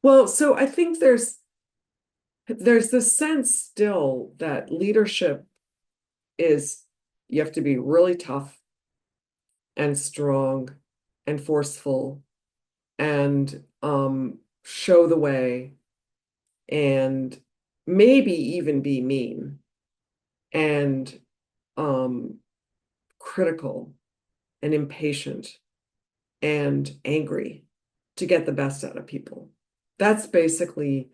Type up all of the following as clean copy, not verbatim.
Well, so I think there's this sense still that leadership is you have to be really tough and strong and forceful and show the way and maybe even be mean and um critical and impatient and angry to get the best out of people. That's basically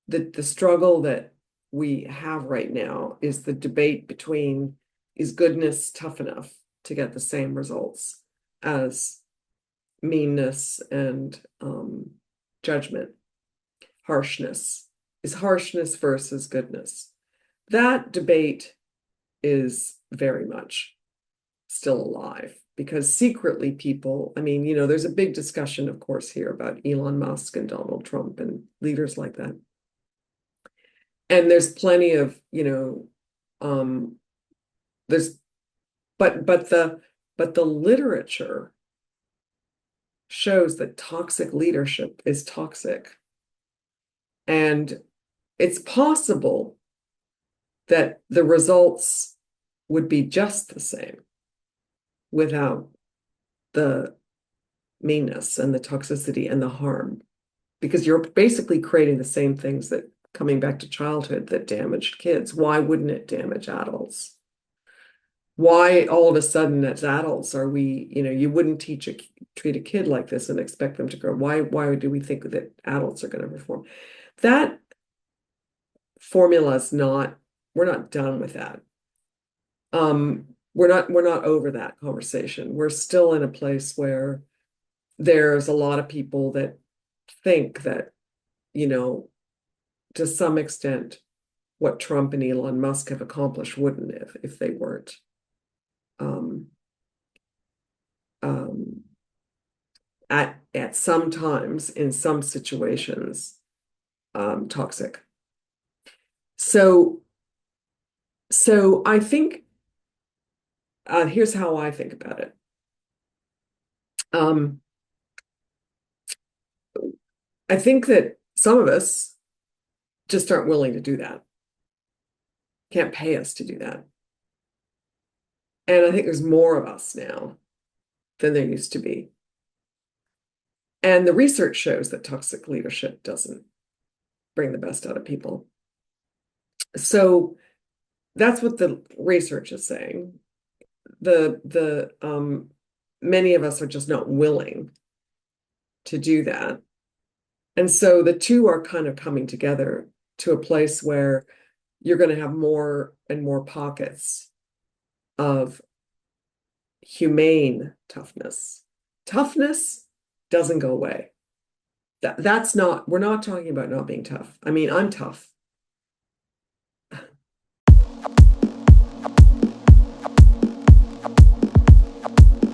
the struggle that we have right now is the debate between is goodness tough enough to get the same results as meanness and judgment, harshness. Is harshness versus goodness. That debate is very much still alive because secretly people, I mean, there's a big discussion, of course, here about Elon Musk and Donald Trump and leaders like that. And there's plenty of, um, there's, but the literature shows that toxic leadership is toxic. And it's possible that the results would be just the same without the meanness and the toxicity and the harm, because you're basically creating the same things that coming back to childhood that damaged kids. Why wouldn't it damage adults? Why all of a sudden as adults are we, you wouldn't treat a kid like this and expect them to grow. Why do we think that adults are going to reform? That formula is not, we're not done with that. We're not over that conversation. We're still in a place where there's a lot of people that think that, to some extent, what Trump and Elon Musk have accomplished wouldn't if they weren't um, um, at some times in some situations toxic. So I think here's how I think about it. Um, I think that some of us just aren't willing to do that. Can't pay us to do that. And I think there's more of us now than there used to be. And the research shows that toxic leadership doesn't bring the best out of people. So that's what the research is saying. The many of us are just not willing to do that. And so the two are kind of coming together to a place where you're going to have more and more pockets of humane toughness. Toughness doesn't go away. That's not, we're not talking about not being tough. I mean, I'm tough.